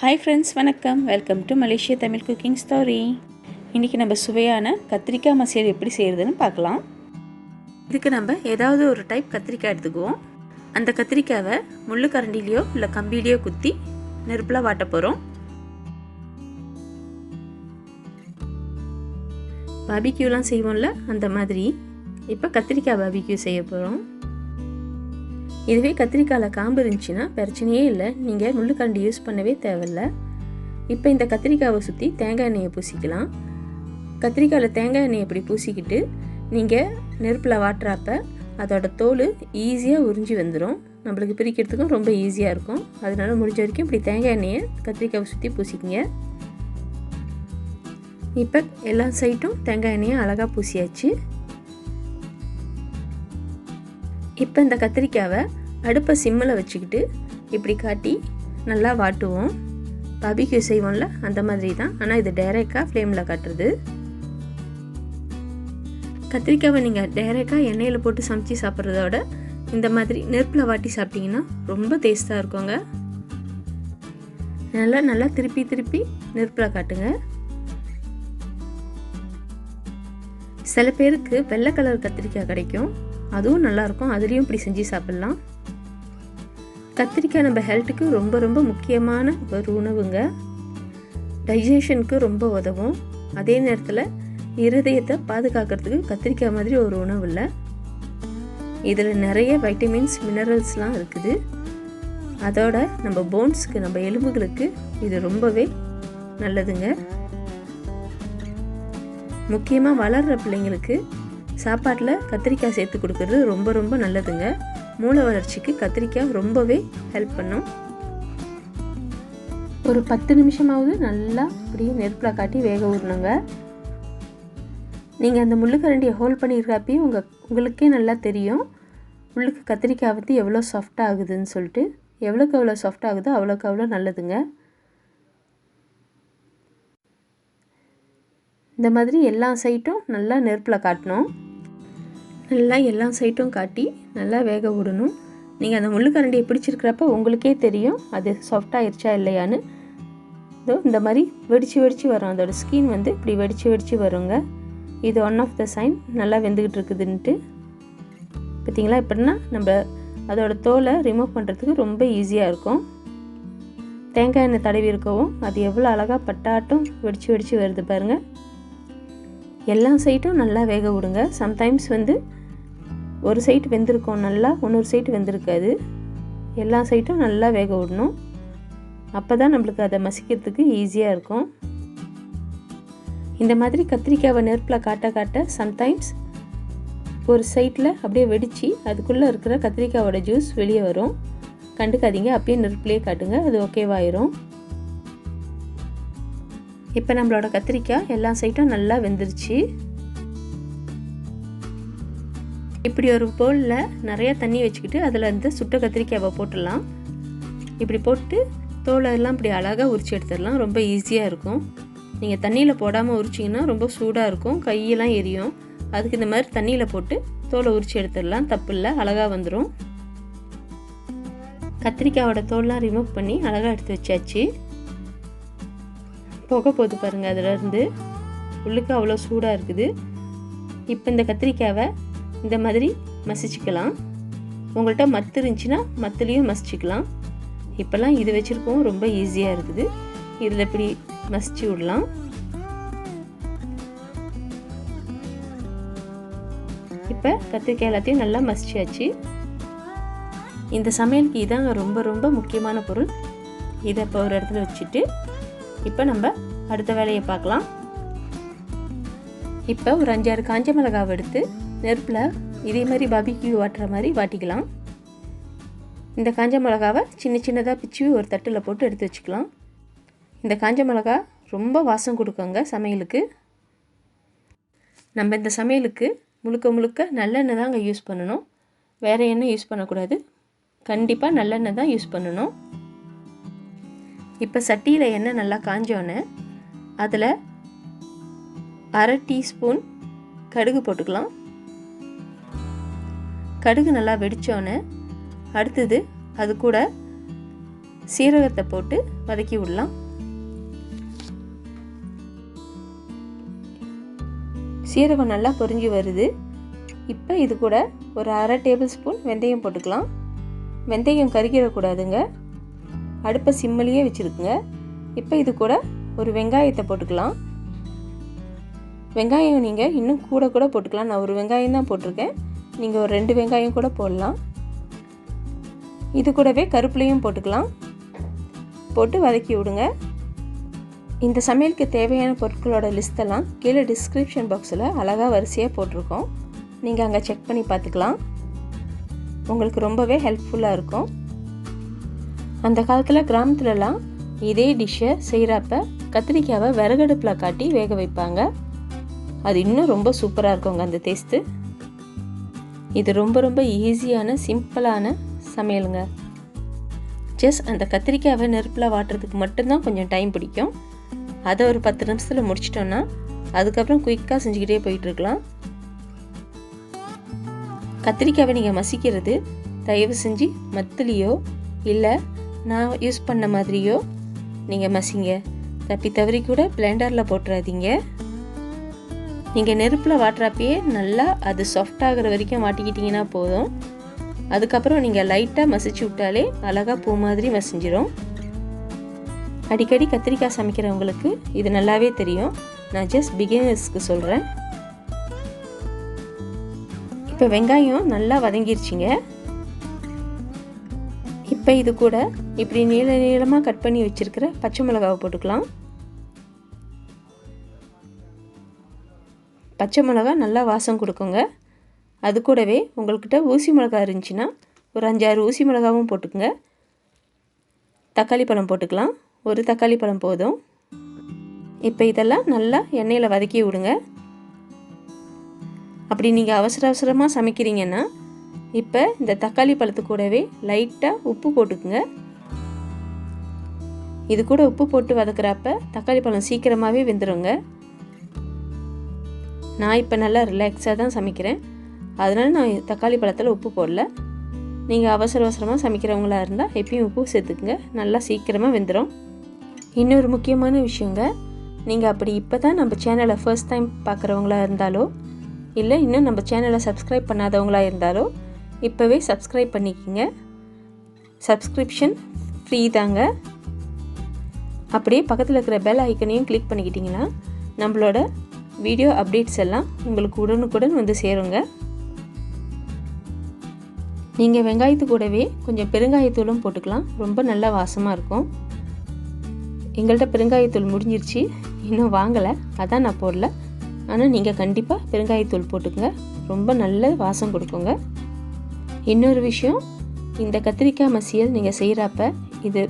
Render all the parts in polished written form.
Hi friends, வணக்கம். Welcome to Malaysia Tamil cooking story. இன்றைக்கி நம்ம சுவையான கத்திரிக்காய் மசியல் எப்படி செய்கிறதுன்னு பார்க்கலாம். இதுக்கு நம்ம ஏதாவது ஒரு டைப் கத்திரிக்காய் எடுத்துக்குவோம். அந்த கத்திரிக்காவை முள்ளு கரண்டிலையோ இல்லை கம்பிலையோ குத்தி நெருப்பில் வாட்ட போகிறோம். பாபிக்யூலாம் செய்வோம்ல, அந்த மாதிரி இப்போ கத்திரிக்காய் பாபிக்யூ செய்ய போகிறோம். இதுவே கத்திரிக்காயில் காம்பு இருந்துச்சுன்னா பிரச்சனையே இல்லை, நீங்கள் முள்ளுக்கரண்டி யூஸ் பண்ணவே தேவையில்லை. இப்போ இந்த கத்திரிக்காவை சுற்றி தேங்காய் எண்ணெயை பூசிக்கலாம். கத்திரிக்காயில் தேங்காய் எண்ணெயை இப்படி பூசிக்கிட்டு நீங்கள் நெருப்பில் வாட்டுறப்ப அதோட தோல் ஈஸியாக உறிஞ்சி வந்துடும். நம்மளுக்கு பிரிக்கிறதுக்கும் ரொம்ப ஈஸியாக இருக்கும். அதனால முடிஞ்ச வரைக்கும் இப்படி தேங்காய் எண்ணெயை கத்திரிக்காவை சுற்றி பூசிக்கிங்க. இப்போ எல்லா சைட்டும் தேங்காய் எண்ணெயை அழகாக பூசியாச்சு. இப்போ இந்த கத்திரிக்காவை அடுப்பை சிம்மில் வச்சுக்கிட்டு இப்படி காட்டி நல்லா வாட்டுவோம். பாபிக்யூ செய்வோம்ல, அந்த மாதிரி தான். ஆனால் இது டைரெக்டாக ஃப்ளேமில் காட்டுறது. கத்திரிக்காவை நீங்கள் டைரெக்டாக எண்ணெயில் போட்டு சமைச்சி சாப்பிட்றதோட இந்த மாதிரி நெருப்பில் வாட்டி சாப்பிட்டிங்கன்னா ரொம்ப டேஸ்ட்டாக இருக்குங்க. நல்லா திருப்பி நெருப்பில் காட்டுங்க. சில பேருக்கு வெள்ளை கலர் கத்திரிக்காய் கிடைக்கும், அதுவும் நல்லாயிருக்கும். அதுலேயும் இப்படி செஞ்சு சாப்பிட்லாம். கத்திரிக்காய் நம்ம ஹெல்த்துக்கு ரொம்ப முக்கியமான ஒரு உணவுங்க. டைஜஷனுக்கு ரொம்ப உதவும். அதே நேரத்தில் இருதயத்தை பாதுகாக்கிறதுக்கு கத்திரிக்காய் மாதிரி ஒரு உணவு இல்லை. இதில் நிறைய வைட்டமின்ஸ், மினரல்ஸ்லாம் இருக்குது. அதோட நம்ம போன்ஸ்க்கு, நம்ம எலும்புகளுக்கு இது ரொம்பவே நல்லதுங்க. முக்கியமாக வளர்கிற பிள்ளைங்களுக்கு சாப்பாட்டில் கத்திரிக்காய் சேர்த்து கொடுக்கறது ரொம்ப நல்லதுங்க. மூளை வளர்ச்சிக்கு கத்திரிக்காய் ரொம்பவே ஹெல்ப் பண்ணும். ஒரு 10 நிமிஷமாவது நல்லா இப்படி நெருப்பில் காட்டி வேக விடணுங்க. நீங்கள் அந்த முள்ளுக்கரண்டியை ஹோல்ட் பண்ணியிருக்காப்பே உங்களுக்கே நல்லா தெரியும் உள்ளுக்கு கத்திரிக்காய் வந்து எவ்வளோ சாஃப்டாக ஆகுதுன்னு சொல்லிட்டு. எவ்வளோக்கு எவ்வளோ சாஃப்ட் ஆகுதோ அவ்வளோக்கு அவ்வளோ நல்லதுங்க. இந்த மாதிரி எல்லா சைட்டும் நல்லா நெருப்பில் காட்டணும். நல்லா எல்லா சைட்டும் காட்டி நல்லா வேக விடணும். நீங்கள் அந்த முள்ளுக்கரண்டியை பிடிச்சிருக்கிறப்ப உங்களுக்கே தெரியும் அது சாஃப்டாகிருச்சா இல்லையான்னு. இதோ இந்த மாதிரி வெடிச்சு வரும். அதோடய ஸ்கின் வந்து இப்படி வெடிச்சு வருங்க. இது ஒன் ஆஃப் த சைன் நல்லா வெந்துக்கிட்டு இருக்குதுன்ட்டு. பார்த்தீங்களா? எப்படின்னா நம்ம அதோட தோலை ரிமூவ் பண்ணுறதுக்கு ரொம்ப ஈஸியாக இருக்கும். தேங்காய் எண்ணெய் தடவி இருக்கவும் அது எவ்வளோ அழகாக பட்டாட்டம் வெடிச்சு வருது பாருங்கள். எல்லா சைட்டும் நல்லா வேக விடுங்க. சம்டைம்ஸ் வந்து ஒரு சைட் வெந்திருக்கும் நல்லா, இன்னொரு சைட் வெந்திருக்காது. எல்லா சைட்டும் நல்லா வேக விடணும். அப்போ தான் நம்மளுக்கு அதை மசிக்கிறதுக்கு ஈஸியாக இருக்கும். இந்த மாதிரி கத்திரிக்காவை நெருப்பில் காட்ட சம்டைம்ஸ் ஒரு சைட்டில் அப்படியே வெடித்து அதுக்குள்ளே இருக்கிற கத்திரிக்காவோட ஜூஸ் வெளியே வரும். கண்டுக்காதீங்க, அப்படியே நெருப்புலேயே காட்டுங்க, அது ஓகேவாயிரும். இப்போ நம்மளோட கத்திரிக்காய் எல்லா சைட்டும் நல்லா வெந்துருச்சு. இப்படி ஒரு பவுலில் நிறைய தண்ணி வச்சுக்கிட்டு அதில் இருந்து சுட்ட கத்திரிக்காவை போட்டுடலாம். இப்படி போட்டு தோலெல்லாம் இப்படி அழகாக உரிச்சு எடுத்துடலாம். ரொம்ப ஈஸியாக இருக்கும். நீங்கள் தண்ணியில் போடாமல் உரிச்சிங்கன்னா ரொம்ப சூடாக இருக்கும், கையெல்லாம் எரியும். அதுக்கு இந்த மாதிரி தண்ணியில் போட்டு தோலை உரிச்சு எடுத்துடலாம். தப்பு இல்லை, அழகாக வந்துடும். கத்திரிக்காயோட தோல்லாம் ரிமூவ் பண்ணி அழகாக எடுத்து வச்சாச்சு. புகை போது பாருங்கள், அதிலேருந்து உள்ளுக்கு அவ்வளோ சூடாக இருக்குது. இப்போ இந்த கத்திரிக்காவை இந்த மாதிரி மசிச்சுக்கலாம். உங்கள்கிட்ட மத்து இருந்துச்சுன்னா மத்துலேயும் மசிச்சுக்கலாம். இப்போல்லாம் இது வச்சுருக்கோம், ரொம்ப ஈஸியாக இருக்குது. இதில் இப்படி மசிச்சு விடலாம். இப்போ கத்திரிக்காய் எல்லாத்தையும் நல்லா மசிச்சாச்சு. இந்த சமையலுக்கு இதாங்க ரொம்ப முக்கியமான பொருள். இதை இப்போ ஒரு இடத்துல வச்சுட்டு இப்போ நம்ம அடுத்த வேலையை பார்க்கலாம். இப்போ ஒரு 5-6 காஞ்ச மிளகாவை எடுத்து நெருப்பில் இதே மாதிரி பாபிக்யூ வாட்டுற மாதிரி வாட்டிக்கலாம். இந்த காஞ்ச மிளகாவை சின்னதாக பிச்சு ஒரு தட்டில் போட்டு எடுத்து வச்சுக்கலாம். இந்த காஞ்ச மிளகா ரொம்ப வாசம் கொடுக்குங்க சமையலுக்கு. நம்ம இந்த சமையலுக்கு முழுக்க நல்லெண்ணெய் தாங்க யூஸ் பண்ணணும். வேறு எண்ணெய் யூஸ் பண்ணக்கூடாது. கண்டிப்பாக நல்லெண்ணெய் தான் யூஸ் பண்ணணும். இப்போ சட்டியில் எண்ணெய் நல்லா காஞ்சோன்னே அதில் 1/2 டீஸ்பூன் கடுகு போட்டுக்கலாம். கடுகு நல்லா வெடித்தோன்னே அடுத்தது அது கூட சீரகத்தை போட்டு வதக்கி விடலாம். சீரகம் நல்லா பொரிஞ்சு வருது. இப்போ இது கூட ஒரு 1/2 டேபிள் ஸ்பூன் வெந்தயம் போட்டுக்கலாம். வெந்தயம் கருகிடக்கூடாதுங்க, அடுப்பை சிம்மிலேயே வச்சுருக்குங்க. இப்போ இது கூட ஒரு வெங்காயத்தை போட்டுக்கலாம். வெங்காயம் நீங்கள் இன்னும் கூட போட்டுக்கலாம். நான் ஒரு வெங்காயம் தான் போட்டிருக்கேன், நீங்கள் ஒரு 2 வெங்காயம் கூட போடலாம். இது கூடவே கருவேப்பிலையும் போட்டுக்கலாம். போட்டு வதக்கி விடுங்க. இந்த சமையலுக்கு தேவையான பொருட்களோட லிஸ்ட்டெல்லாம் கீழே டிஸ்கிரிப்ஷன் பாக்ஸில் அழகாக வரிசையாக போட்டிருக்கோம். நீங்கள் அங்கே செக் பண்ணி பார்த்துக்கலாம். உங்களுக்கு ரொம்பவே ஹெல்ப்ஃபுல்லாக இருக்கும். அந்த காலத்தில் கிராமத்துலலாம் இதே டிஷ்ஷை செய்கிறப்ப கத்திரிக்காவை விறகடுப்பில் காட்டி வேக வைப்பாங்க. அது இன்னும் ரொம்ப சூப்பராக இருக்குங்க அந்த டேஸ்ட்டு. இது ரொம்ப ஈஸியான சிம்பிளான சமையலுங்க. ஜஸ்ட் அந்த கத்திரிக்காவை நெருப்பில் வாட்டுறதுக்கு மட்டும்தான் கொஞ்சம் டைம் பிடிக்கும். அதை ஒரு 10 நிமிஷத்தில் முடிச்சிட்டோன்னா அதுக்கப்புறம் குயிக்காக செஞ்சுக்கிட்டே போயிட்டுருக்கலாம். கத்திரிக்காவை நீங்கள் மசிக்கிறது தயவு செஞ்சு மத்துலேயோ இல்லை நான் யூஸ் பண்ண மாதிரியோ நீங்கள் மசிங்க. தப்பி தவறி கூட பிளெண்டரில் போட்டுறாதீங்க. நீங்கள் நெருப்பில் வாட்டுறப்பயே நல்லா அது சாஃப்டாகிற வரைக்கும் வாட்டிக்கிட்டிங்கன்னா போதும். அதுக்கப்புறம் நீங்கள் லைட்டாக மசிச்சு விட்டாலே அழகாக பூ மாதிரி மசிஞ்சிரும். அடிக்கடி கத்திரிக்காய் சமைக்கிறவங்களுக்கு இது நல்லாவே தெரியும். நான் ஜஸ்ட் பிகினர்ஸ்க்கு சொல்கிறேன். இப்போ வெங்காயம் நல்லா வதங்கிருச்சிங்க. இப்போ இது கூட இப்படி நீளமாக கட் பண்ணி வச்சுருக்கிற பச்சை மிளகாவை போட்டுக்கலாம். பச்சை மிளகா நல்லா வாசம் கொடுக்குங்க. அது கூடவே உங்கள்கிட்ட ஊசி மிளகா இருந்துச்சுன்னா ஒரு 5-6 ஊசி மிளகாவும் போட்டுக்குங்க. தக்காளி பழம் போட்டுக்கலாம். ஒரு தக்காளி பழம் போதும். இப்போ இதெல்லாம் நல்லா எண்ணெயில் வதக்கி விடுங்க. அப்படி நீங்கள் அவசரமாக சமைக்கிறீங்கன்னா இப்போ இந்த தக்காளி பழத்து கூடவே லைட்டாக உப்பு போட்டுக்குங்க. இது கூட உப்பு போட்டு வதக்குறப்ப தக்காளி பழம் சீக்கிரமாகவே வெந்துடுங்க. நான் இப்போ நல்லா ரிலாக்ஸாக தான் சமைக்கிறேன், அதனால் நான் தக்காளி பழத்தில் உப்பு போடல. நீங்கள் அவசரமாக சமைக்கிறவங்களா இருந்தால் எப்பயும் உப்பு சேர்த்துக்குங்க, நல்லா சீக்கிரமாக வெந்துடும். இன்னொரு முக்கியமான விஷயங்க, நீங்கள் அப்படி இப்போ தான் நம்ம சேனலை ஃபர்ஸ்ட் டைம் பார்க்குறவங்களா இருந்தாலோ இல்லை இன்னும் நம்ம சேனலை சப்ஸ்கிரைப் பண்ணாதவங்களா இருந்தாலோ இப்போவே சப்ஸ்கிரைப் பண்ணிக்கிங்க. சப்ஸ்கிரிப்ஷன் ஃப்ரீ தாங்க. அப்படியே பக்கத்தில் இருக்கிற பெல் ஐக்கனையும் கிளிக் பண்ணிக்கிட்டிங்கன்னா நம்மளோட வீடியோ அப்டேட்ஸ் எல்லாம் உங்களுக்கு உடனுக்குடன் வந்து சேருங்க. நீங்கள் வெங்காயத்து கூடவே கொஞ்சம் பெருங்காயத்தூளும் போட்டுக்கலாம், ரொம்ப நல்லா வாசமாக இருக்கும். எங்கள்கிட்ட பெருங்காயத்தூள் முடிஞ்சிருச்சு, இன்னும் வாங்கலை, அதான் நான் போடல. ஆனால் நீங்கள் கண்டிப்பாக பெருங்காயத்தூள் போட்டுக்கங்க, ரொம்ப நல்ல வாசம் கொடுக்குங்க. இன்னொரு விஷயம், இந்த கத்திரிக்காய் மசியல் நீங்கள் செய்கிறப்ப இது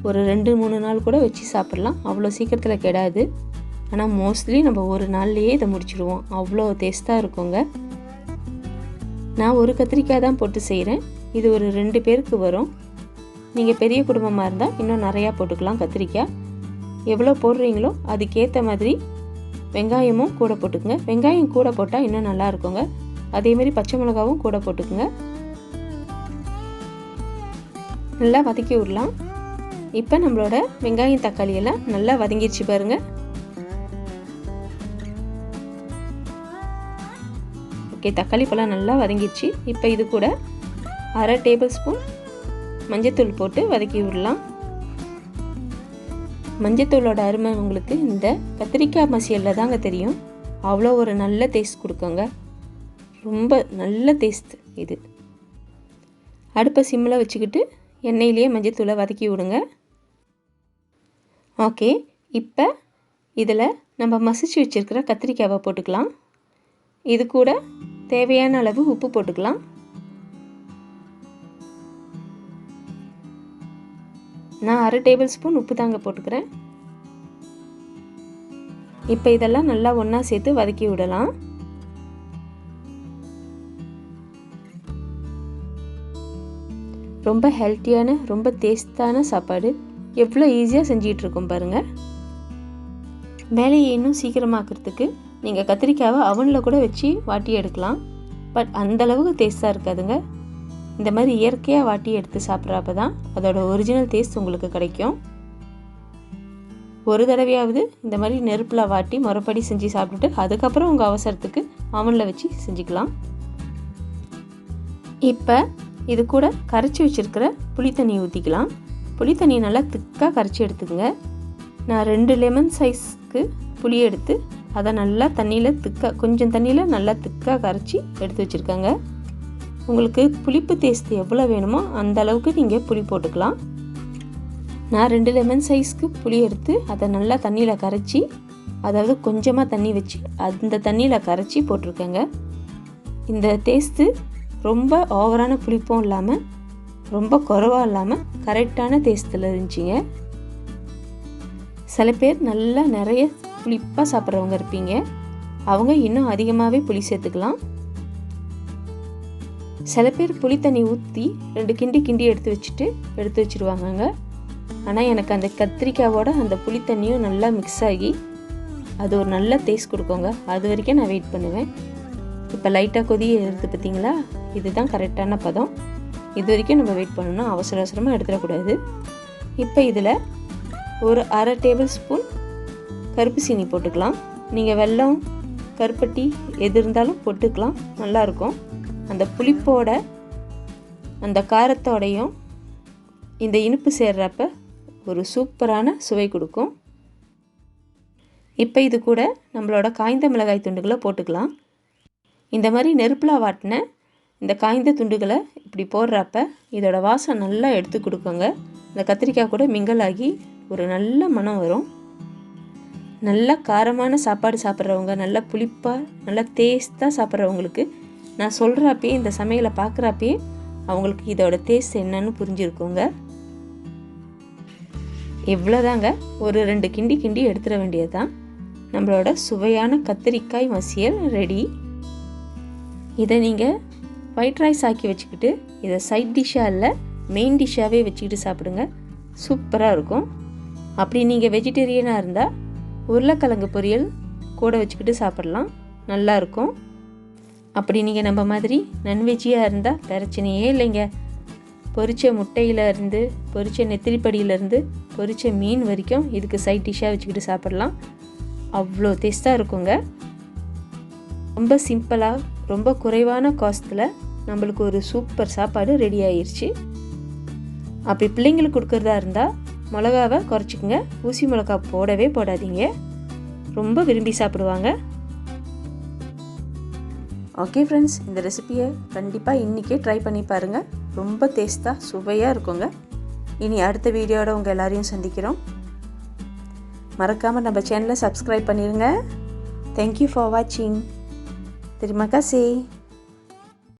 ஒரு 2-3 நாள் கூட வச்சு சாப்பிட்லாம், அவ்வளோ சீக்கிரத்தில் கெடாது. ஆனால் மோஸ்ட்லி நம்ம ஒரு நாள்லேயே இதை முடிச்சிடுவோம், அவ்வளோ டேஸ்ட்டாக இருக்குங்க. நான் ஒரு கத்திரிக்காய் தான் போட்டு செய்கிறேன், இது ஒரு 2 பேருக்கு வரும். நீங்கள் பெரிய குடும்பமாக இருந்தால் இன்னும் நிறையா போட்டுக்கலாம். கத்திரிக்காய் எவ்வளோ போடுறீங்களோ அதுக்கேற்ற மாதிரி வெங்காயமும் கூட போட்டுக்குங்க. வெங்காயம் கூட போட்டால் இன்னும் நல்லா இருக்குங்க. அதேமாதிரி பச்சை மிளகாவும் கூட போட்டுக்குங்க. நல்லா வதக்கி விடலாம். இப்போ நம்மளோட வெங்காயம் தக்காளி எல்லாம் நல்லா வதங்கிடுச்சு பாருங்கள். ஓகே, தக்காளி பழம் நல்லா வதங்கிடுச்சு. இப்போ இது கூட 1/2 டேபிள் ஸ்பூன் மஞ்சத்தூள் போட்டு வதக்கி விடலாம். மஞ்சத்தூளோட அருமை உங்களுக்கு இந்த கத்திரிக்காய் மசியலில் தாங்க தெரியும். அவ்வளோ ஒரு நல்ல டேஸ்ட் கொடுக்குங்க, ரொம்ப நல்ல டேஸ்ட் இது. அடுப்பை சிம்மில் வச்சுக்கிட்டு எண்ணெயிலேயே மஞ்சத்தூளை வதக்கி விடுங்க. ஓகே, இப்போ இதில் நம்ம மசிச்சு வச்சுருக்கிற கத்திரிக்காவை போட்டுக்கலாம். இது கூட தேவையான அளவு உப்பு போட்டுக்கலாம். நான் 1/2 டேபிள் ஸ்பூன் உப்பு தாங்க போட்டுக்கிறேன். இப்போ இதெல்லாம் நல்லா ஒன்றா சேர்த்து வதக்கி விடலாம். ரொம்ப ஹெல்த்தியான ரொம்ப டேஸ்டான சாப்பாடு எவ்வளோ ஈஸியாக செஞ்சிகிட்ருக்கோம் பாருங்கள். வேலையை இன்னும் சீக்கிரமாக்கிறதுக்கு நீங்கள் கத்திரிக்காவை அவனில் கூட வச்சு வாட்டி எடுக்கலாம். பட் அந்தளவுக்கு டேஸ்ட்டாக இருக்காதுங்க. இந்த மாதிரி இயற்கையாக வாட்டி எடுத்து சாப்பிட்றப்ப தான் அதோட ஒரிஜினல் டேஸ்ட் உங்களுக்கு கிடைக்கும். ஒரு தடவையாவது இந்த மாதிரி நெருப்பில் வாட்டி முறைப்படி செஞ்சு சாப்பிட்டுட்டு அதுக்கப்புறம் உங்கள் அவசரத்துக்கு அவனில் வச்சு செஞ்சுக்கலாம். இப்போ இது கூட கரைச்சி வச்சுருக்கிற புளி தண்ணி ஊற்றிக்கலாம். புளி தண்ணி நல்லா திக்காக கரைச்சி எடுத்துக்கங்க. நான் 2 லெமன் சைஸ்க்கு புளி எடுத்து அதை நல்லா தண்ணியில் திக்காக கொஞ்சம் தண்ணியில் நல்லா திக்காக கரைச்சி எடுத்து வச்சுருக்கேங்க. உங்களுக்கு புளிப்பு டேஸ்ட் எவ்வளோ வேணுமோ அந்த அளவுக்கு நீங்கள் புளி போட்டுக்கலாம். நான் 2 லெமன் சைஸ்க்கு புளி எடுத்து அதை நல்லா தண்ணியில் கரைச்சி, அதாவது கொஞ்சமாக தண்ணி வச்சு அந்த தண்ணியில் கரைச்சி போட்டிருக்கேங்க. இந்த டேஸ்ட்டு ரொம்ப ஓவரான புளிப்பும் இல்லாமல் ரொம்ப குறைவாக இல்லாமல் கரெக்டான டேஸ்ட்டில் இருந்துச்சுங்க. சில பேர் நல்லா நிறைய புளிப்பாக சாப்பிட்றவங்க இருப்பீங்க. அவங்க இன்னும் அதிகமாகவே புளி சேர்த்துக்கலாம். சில பேர் புளி தண்ணி ஊற்றி 2 கிண்டி எடுத்து வச்சுருவாங்கங்க. ஆனால் எனக்கு அந்த கத்திரிக்காவோட அந்த புளி தண்ணியும் நல்லா மிக்ஸ் ஆகி அது ஒரு நல்ல டேஸ்ட் கொடுக்குங்க. அது வரைக்கும் நான் வெயிட் பண்ணுவேன். இப்போ லைட்டாக கொதி எடுத்து பார்த்தீங்களா, இதுதான் கரெக்டான பதம். இது வரைக்கும் நம்ம வெயிட் பண்ணணும், அவசரமாக எடுத்துடக்கூடாது. இப்போ இதில் ஒரு 1/2 டேபிள் ஸ்பூன் கருப்பு சீனி போட்டுக்கலாம். நீங்கள் வெல்லம் கருப்பட்டி எது இருந்தாலும் போட்டுக்கலாம், நல்லாயிருக்கும். அந்த புளிப்போட அந்த காரத்தோடையும் இந்த இனிப்பு சேர்றப்ப ஒரு சூப்பரான சுவை கொடுக்கும். இப்போ இது கூட நம்மளோட காய்ந்த மிளகாய் துண்டுகளை போட்டுக்கலாம். இந்த மாதிரி நெருப்பில் வாட்டின இந்த காய்ந்த துண்டுகளை இப்படி போடுறப்ப இதோட வாசம் நல்லா எடுத்து கொடுக்குங்க. இந்த கத்திரிக்காய் கூட மிங்கல் ஆகி ஒரு நல்ல மனம் வரும். நல்லா காரமான சாப்பாடு சாப்பிட்றவங்க, நல்லா புளிப்பாக நல்லா டேஸ்ட்டாக சாப்பிட்றவங்களுக்கு நான் சொல்கிறப்பே இந்த சமையலை பார்க்குறப்பே அவங்களுக்கு இதோட டேஸ்ட் என்னன்னு புரிஞ்சிருக்குங்க. இவ்வளோதாங்க, ஒரு 2 கிண்டி எடுத்துட வேண்டியது தான். நம்மளோட சுவையான கத்திரிக்காய் மசியல் ரெடி. இதை நீங்கள் ஒயிட் ரைஸ் ஆக்கி வச்சுக்கிட்டு இதை சைட் டிஷ்ஷாக இல்லை மெயின் டிஷ்ஷாகவே வச்சுக்கிட்டு சாப்பிடுங்க, சூப்பராக இருக்கும். அப்படி நீங்கள் வெஜிடேரியனாக இருந்தால் உருளைக்கிழங்கு பொரியல் கூட வச்சுக்கிட்டு சாப்பிட்லாம், நல்லாயிருக்கும். அப்படி நீங்கள் நம்ம மாதிரி நான்வெஜ்ஜியாக இருந்தால் பிரச்சனையே இல்லைங்க. பொரிச்ச முட்டையிலேருந்து பொரிச்ச நெத்திலிப்படியிலேருந்து பொரிச்ச மீன் வரைக்கும் இதுக்கு சைட் டிஷ்ஷாக வச்சுக்கிட்டு சாப்பிட்லாம், அவ்வளோ டேஸ்ட்டாக இருக்குங்க. ரொம்ப சிம்பிளாக ரொம்ப குறைவான காஸ்ட்டில் நம்மளுக்கு ஒரு சூப்பர் சாப்பாடு ரெடி ஆயிடுச்சு. அப்படி பிள்ளைங்களுக்கு கொடுக்குறதா இருந்தால் மிளகாவை குறைச்சிக்கங்க, ஊசி மிளகா போடவே போடாதீங்க, ரொம்ப விரும்பி சாப்பிடுவாங்க. ஓகே ஃப்ரெண்ட்ஸ், இந்த ரெசிபியை கண்டிப்பாக இன்றைக்கே ட்ரை பண்ணி பாருங்கள், ரொம்ப டேஸ்ட்டாக சுவையாக இருக்குங்க. இனி அடுத்த வீடியோட உங்கள் எல்லாரையும் சந்திக்கிறோம். மறக்காமல் நம்ம சேனலை சப்ஸ்கிரைப் பண்ணிடுங்க. தேங்க்யூ ஃபார் வாட்சிங். Terima kasih.